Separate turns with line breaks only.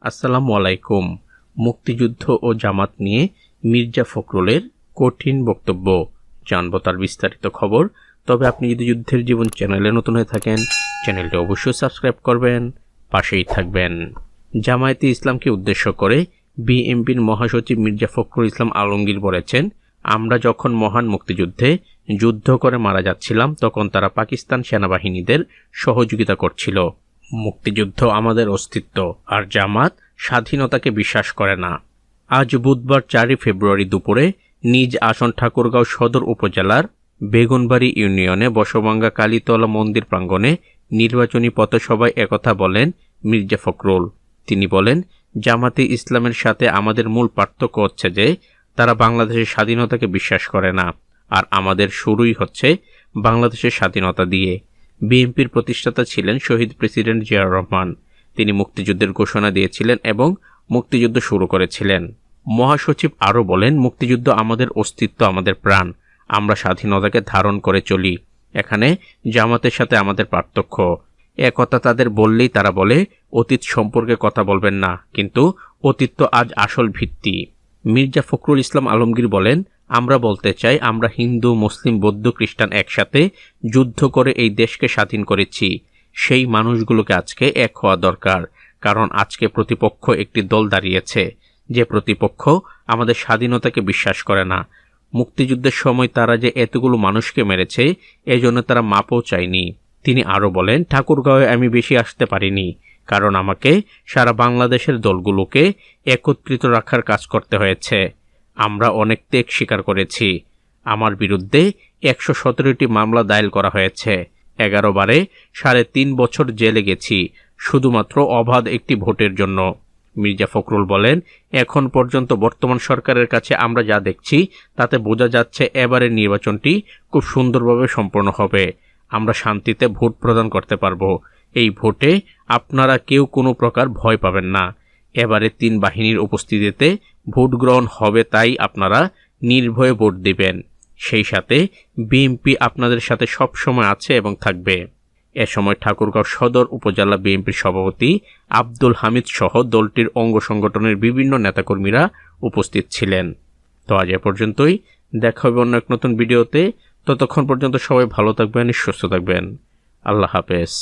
আসসালামু আলাইকুম। মুক্তিযুদ্ধ ও জামাত নিয়ে মির্জা ফখরুলের কঠিন বক্তব্য, জানব তার বিস্তারিত খবর। তবে আপনি যদি যুদ্ধের জীবন চ্যানেলে নতুন হয়ে থাকেন, চ্যানেলটি অবশ্যই সাবস্ক্রাইব করবেন, পাশেই থাকবেন। জামায়াতে ইসলামকে উদ্দেশ্য করে বিএনপির মহাসচিব মির্জা ফখরুল ইসলাম আলমগীর বলেছেন, আমরা যখন মহান মুক্তিযুদ্ধে যুদ্ধ করে মারা যাচ্ছিলাম তখন তারা পাকিস্তান সেনাবাহিনীদের সহযোগিতা করছিল। মুক্তিযুদ্ধ আমাদের অস্তিত্ব, আর জামাত স্বাধীনতাকে বিশ্বাস করে না। আজ বুধবার 4 ফেব্রুয়ারি দুপুরে নিজ আসন ঠাকুরগাঁও সদর উপজেলার বেগুনবাড়ি ইউনিয়নে বসবাঙ্গা কালীতলা মন্দির প্রাঙ্গণে নির্বাচনী পথসভায় একথা বলেন মির্জা ফখরুল। তিনি বলেন, জামাতে ইসলামের সাথে আমাদের মূল পার্থক্য হচ্ছে যে তারা বাংলাদেশের স্বাধীনতাকে বিশ্বাস করে না, আর আমাদের শুরুই হচ্ছে বাংলাদেশের স্বাধীনতা দিয়ে। বিএনপির প্রতিষ্ঠাতা ছিলেন শহীদ প্রেসিডেন্ট জিয়াউর রহমান। তিনি মুক্তিযুদ্ধের ঘোষণা দিয়েছিলেন এবং মুক্তিযুদ্ধ শুরু করেছিলেন। মহাসচিব আরও বলেন, মুক্তিযুদ্ধ আমাদের অস্তিত্ব, আমাদের প্রাণ। আমরা স্বাধীনতাকে ধারণ করে চলি। এখানে জামাতের সাথে আমাদের পার্থক্য। একথা তাদের বললেই তারা বলে অতীত সম্পর্কে কথা বলবেন না, কিন্তু অতীত তো আজ আসল ভিত্তি। মির্জা ফখরুল ইসলাম আলমগীর বলেন, আমরা বলতে চাই, আমরা হিন্দু, মুসলিম, বৌদ্ধ, খ্রিস্টান একসাথে যুদ্ধ করে এই দেশকে স্বাধীন করেছি। সেই মানুষগুলোকে আজকে এক হওয়া দরকার, কারণ আজকে প্রতিপক্ষ একটি দল দাঁড়িয়েছে, যে প্রতিপক্ষ আমাদের স্বাধীনতাকে বিশ্বাস করে না। মুক্তিযুদ্ধের সময় তারা যে এতগুলো মানুষকে মেরেছে, এজন্য তারা মাপও চায়নি। তিনি আরও বলেন, ঠাকুরগাঁওয়ে আমি বেশি আসতে পারিনি, কারণ আমাকে সারা বাংলাদেশের দলগুলোকে একত্রিত রাখার কাজ করতে হয়েছে। আমরা অনেক ত্যাগ স্বীকার করেছি। আমার বিরুদ্ধে 117টি মামলা দায়ের করা হয়েছে। 11 বারে 3.5 বছর জেলে গেছি, শুধুমাত্র অবাধ একটি ভোটের জন্য। মির্জা ফখরুল বলেন, এখন পর্যন্ত বর্তমান সরকারের কাছে আমরা যা দেখছি তাতে বোঝা যাচ্ছে এবারের নির্বাচনটি খুব সুন্দরভাবে সম্পন্ন হবে। আমরা শান্তিতে ভোট প্রদান করতে পারব। এই ভোটে আপনারা কেউ কোনো প্রকার ভয় পাবেন না। এবারে 3 বাহিনীর উপস্থিতিতে ভোট গ্রহণ হবে, তাই আপনারা নির্ভয়ে ভোট দিবেন। সেই সাথে বিএনপি আপনাদের সাথে সব সময় আছে এবং থাকবে। এ সময় ঠাকুরগাঁও সদর উপজেলা বিএনপির সভাপতি আব্দুল হামিদ সহ দলটির অঙ্গ সংগঠনের বিভিন্ন নেতাকর্মীরা উপস্থিত ছিলেন। তো আজ এ পর্যন্তই, দেখা হবে অন্য এক নতুন ভিডিওতে। ততক্ষণ পর্যন্ত সবাই ভালো থাকবেন, সুস্থ থাকবেন। আল্লাহ হাফেজ।